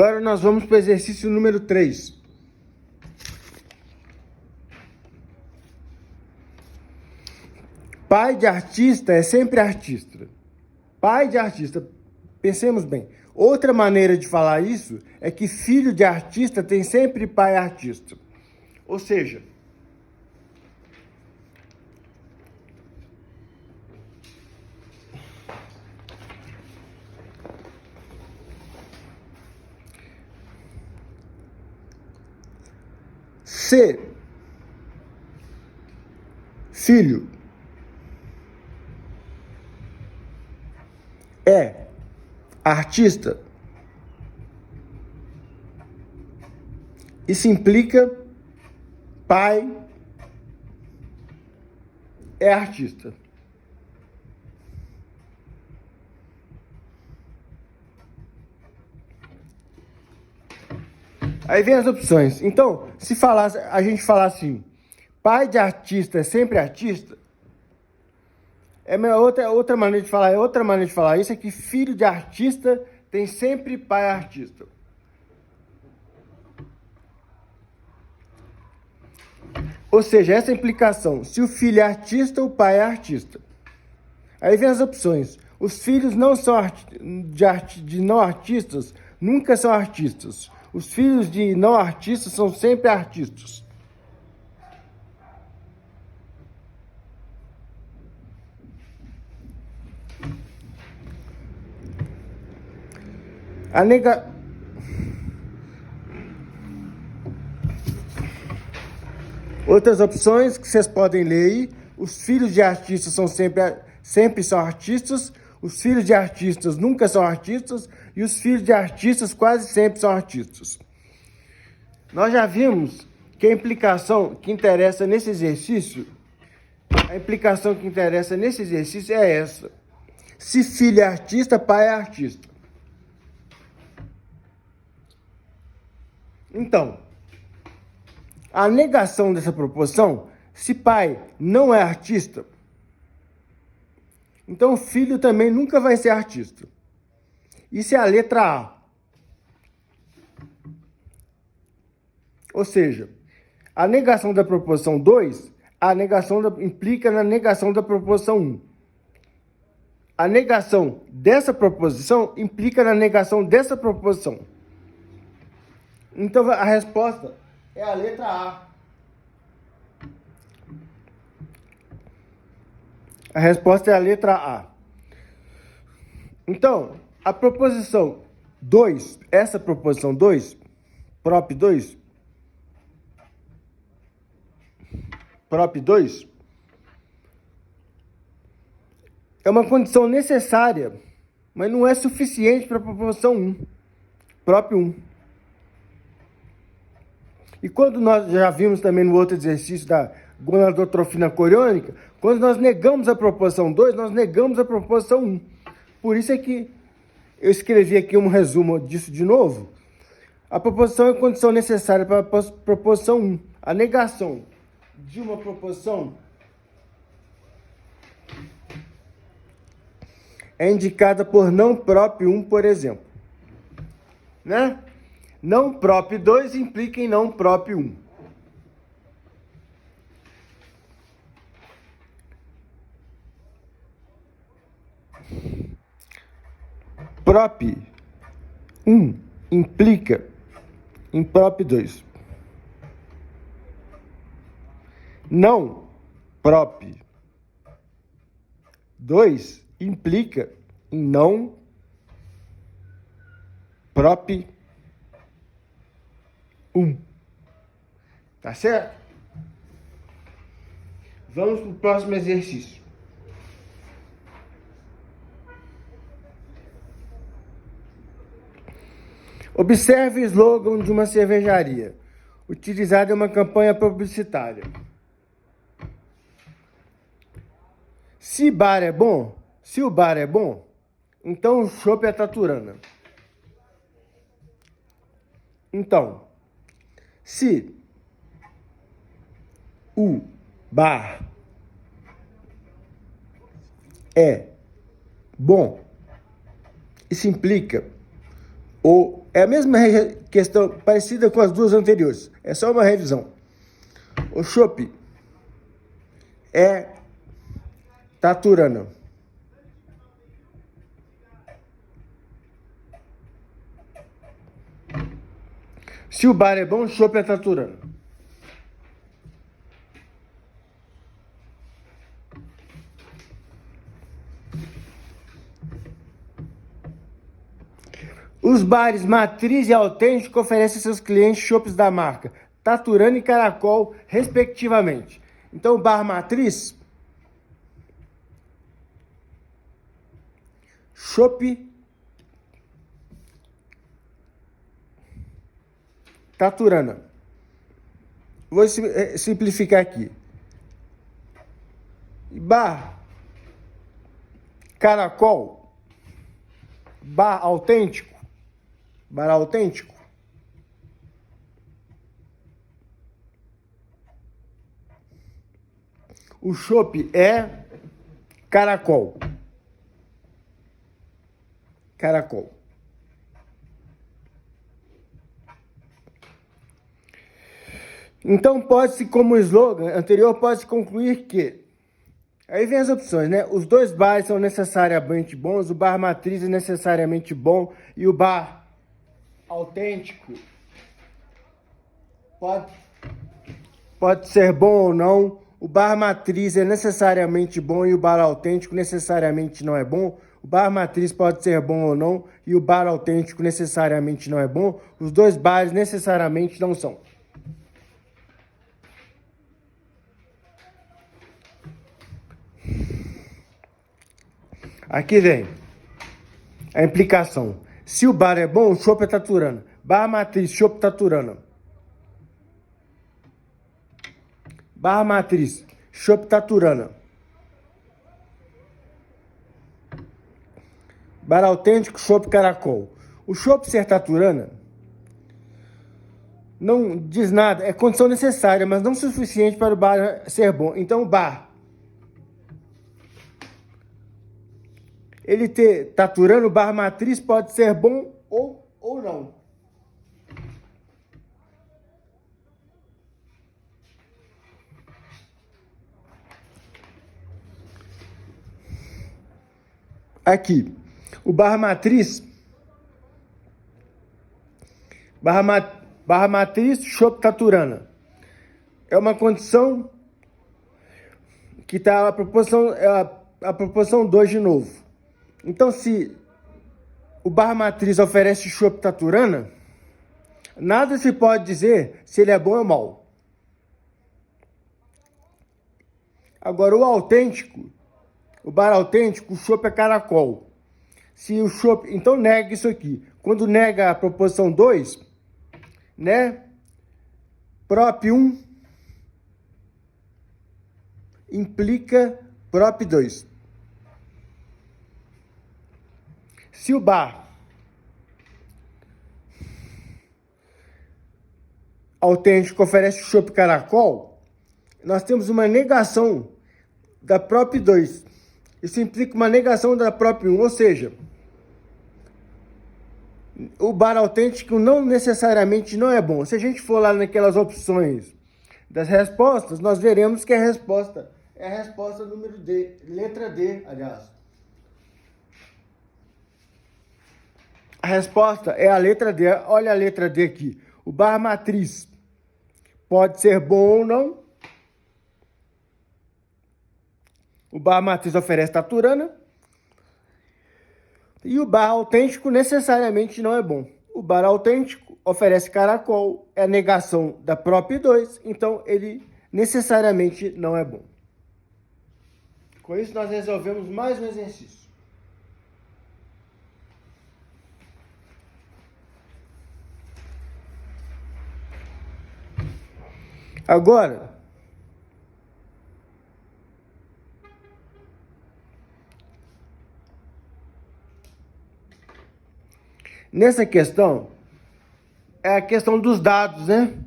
Agora nós vamos para o exercício número 3. Pai de artista é sempre artista. Pai de artista, pensemos bem. Outra maneira de falar isso é que filho de artista tem sempre pai artista. Ou seja, se filho é artista, isso implica pai é artista. Aí vem as opções. Então, se a gente falar assim, pai de artista é sempre artista, outra maneira de falar, isso é que filho de artista tem sempre pai artista. Ou seja, essa implicação, se o filho é artista, o pai é artista. Aí vem as opções. Os filhos não são de não artistas, nunca são artistas. Os filhos de não artistas são sempre artistas. Outras opções que vocês podem ler aí, os filhos de artistas sempre são artistas, os filhos de artistas nunca são artistas e os filhos de artistas quase sempre são artistas. Nós já vimos que a implicação que interessa nesse exercício, é essa. Se filho é artista, pai é artista. Então, a negação dessa proposição, se pai não é artista, então o filho também nunca vai ser artista. Isso é a letra A. Ou seja, a negação da proposição 2, implica na negação da proposição 1. A negação dessa proposição implica na negação dessa proposição. Então a resposta é a letra A. A resposta é a letra A. Então, a proposição 2, essa proposição 2, prop 2, é uma condição necessária, mas não é suficiente para a proposição 1, prop 1. E quando nós já vimos também no outro exercício da gonadotrofina coriônica, quando nós negamos a proposição 2, nós negamos a proposição 1. Por isso é que eu escrevi aqui um resumo disso de novo. A proposição é condição necessária para a proposição 1. A negação de uma proposição é indicada por não prop 1, por exemplo. Né? Não prop 2 implica em não prop 1. Prop 1 implica em prop 2. Não prop 2 implica em não prop 1. Tá certo? Vamos para o próximo exercício. Observe o slogan de uma cervejaria, utilizado em uma campanha publicitária. Se o bar é bom, então o chopp é Taturana. Então, se o bar é bom, isso implica o É a mesma questão, parecida com as duas anteriores. É só uma revisão. O chopp é Taturana. Se o bar é bom, o chopp é Taturana. Os bares Matriz e Autêntico oferecem a seus clientes chopps da marca Taturana e Caracol, respectivamente. Então, o bar Matriz, chopp Taturana. Vou simplificar aqui. Bar Caracol, bar autêntico, o chopp é Caracol. Então, pode-se, como slogan anterior, pode-se concluir que... Aí vem as opções, né? Os dois bares são necessariamente bons, o bar Matriz é necessariamente bom e o bar autêntico pode ser bom ou não. O bar Matriz é necessariamente bom e o bar autêntico necessariamente não é bom. O bar Matriz pode ser bom ou não e o bar autêntico necessariamente não é bom. Os dois bares necessariamente não são. Aqui vem a implicação. Se o bar é bom, o chopp é Taturana. Bar Matriz, chopp Taturana. Bar Matriz, chopp Taturana. Bar autêntico, chopp Caracol. O chopp ser Taturana não diz nada, é condição necessária, mas não suficiente para o bar ser bom. Então, o bar, ele ter Taturana, o bar Matriz pode ser bom ou não. Aqui, o bar Matriz, barra Matriz, chopp Taturana. É uma condição que está a proporção 2 de novo. Então, se o bar Matriz oferece chopp Taturana, nada se pode dizer se ele é bom ou mal. Agora, o bar autêntico, o chopp é Caracol. Se o chopp, então nega isso aqui. Quando nega a proposição 2, né? Prop 1 implica prop 2. Se o bar autêntico oferece chopp Caracol, nós temos uma negação da prop 2. Isso implica uma negação da prop 1, ou seja, o bar autêntico não necessariamente não é bom. Se a gente for lá naquelas opções das respostas, nós veremos que a resposta é a resposta número D, letra D, aliás. A resposta é a letra D. Olha a letra D aqui. O bar Matriz pode ser bom ou não. O bar Matriz oferece Taturana. E o bar autêntico necessariamente não é bom. O bar autêntico oferece Caracol, é a negação da prop 2, então ele necessariamente não é bom. Com isso, nós resolvemos mais um exercício. Agora, nessa questão, é a questão dos dados, né?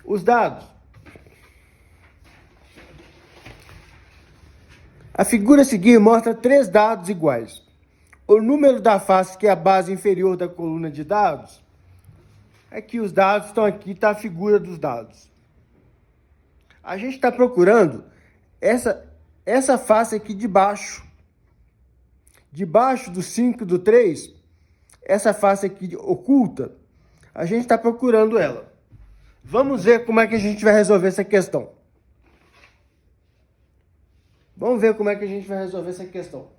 Os dados. A figura a seguir mostra 3 dados iguais. o número da face, que é a base inferior da coluna de dados. Aqui os dados estão aqui, está a figura dos dados. A gente está procurando essa face aqui de baixo. Debaixo do 5 e do 3, essa face aqui oculta, a gente está procurando ela. Vamos ver como é que a gente vai resolver essa questão. Vamos ver como é que a gente vai resolver essa questão.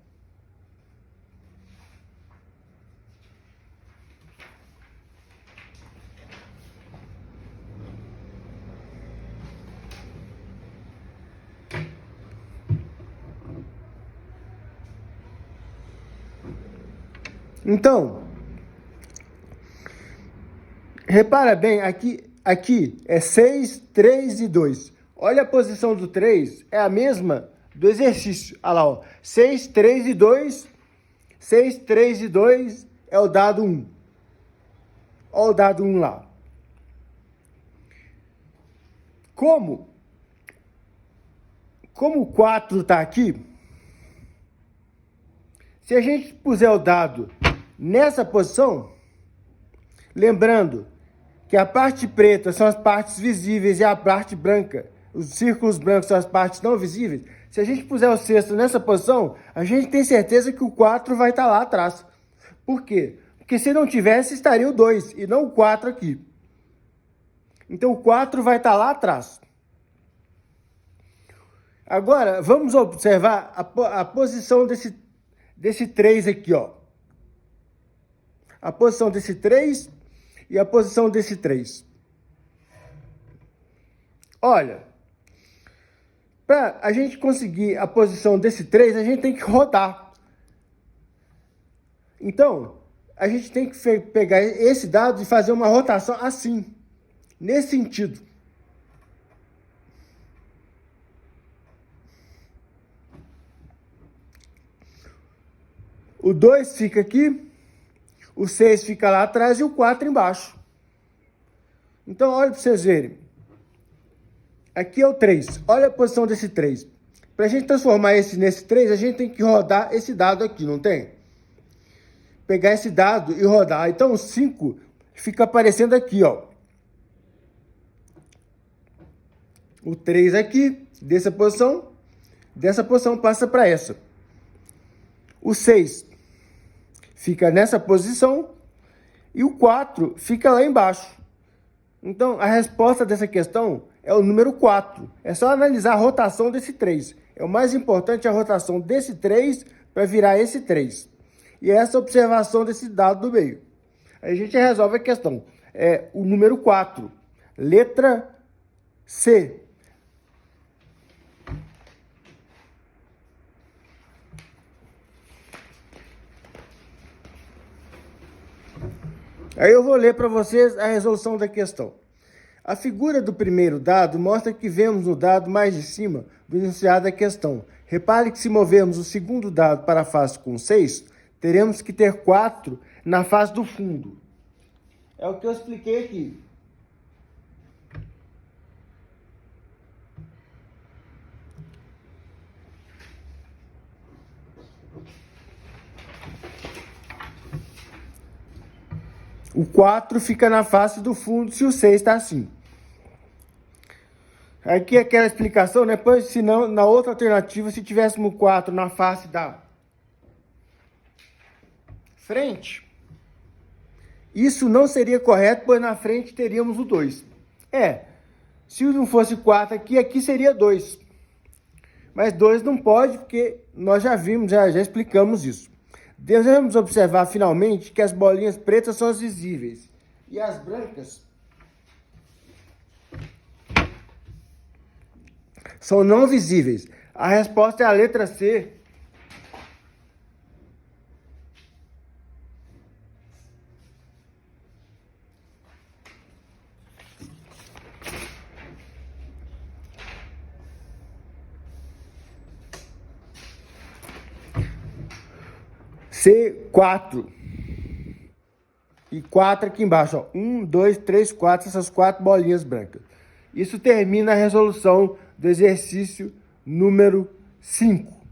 Então, repara bem, aqui é 6, 3 e 2. Olha a posição do 3, é a mesma do exercício. Olha lá, ó. 6, 3 e 2. 6, 3 e 2 é o dado 1. Olha o dado 1 lá. Como o 4 está aqui, se a gente puser o dado nessa posição, lembrando que a parte preta são as partes visíveis e a parte branca, os círculos brancos são as partes não visíveis, se a gente puser o sexto nessa posição, a gente tem certeza que o 4 vai estar lá atrás. Por quê? Porque se não tivesse, estaria o 2 e não o 4 aqui. Então o 4 vai estar lá atrás. Agora, vamos observar a posição desse 3 aqui, ó. A posição desse 3 e a posição desse 3. Olha, para a gente conseguir a posição desse 3, a gente tem que rodar. Então, a gente tem que pegar esse dado e fazer uma rotação assim, nesse sentido. O 2 fica aqui, o 6 fica lá atrás e o 4 embaixo. Então, olha para vocês verem. Aqui é o 3. Olha a posição desse 3. Para a gente transformar esse nesse 3, a gente tem que rodar esse dado aqui, não tem? Pegar esse dado e rodar. Então, o 5 fica aparecendo aqui, ó. O 3 aqui, dessa posição passa para essa. O 6 fica nessa posição e o 4 fica lá embaixo. Então, a resposta dessa questão é o número 4. É só analisar a rotação desse 3. É o mais importante a rotação desse 3 para virar esse 3. E essa observação desse dado do meio. Aí a gente resolve a questão. É o número 4. Letra C. Aí eu vou ler para vocês a resolução da questão. A figura do primeiro dado mostra que vemos no dado mais de cima do enunciado da questão. Repare que se movermos o segundo dado para a face com 6, teremos que ter 4 na face do fundo. É o que eu expliquei aqui. O 4 fica na face do fundo se o 6 está assim. Aqui aquela explicação, né? Pois, se não, na outra alternativa, se tivéssemos o 4 na face da frente, isso não seria correto, pois na frente teríamos o 2. Se não fosse 4 aqui, aqui seria 2. Mas 2 não pode, porque nós já vimos, já explicamos isso. Devemos observar finalmente que as bolinhas pretas são as visíveis e as brancas são não visíveis. A resposta é a letra C. C4. E 4 aqui embaixo, ó. 1, 2, 3, 4, essas 4 bolinhas brancas. Isso termina a resolução do exercício número 5.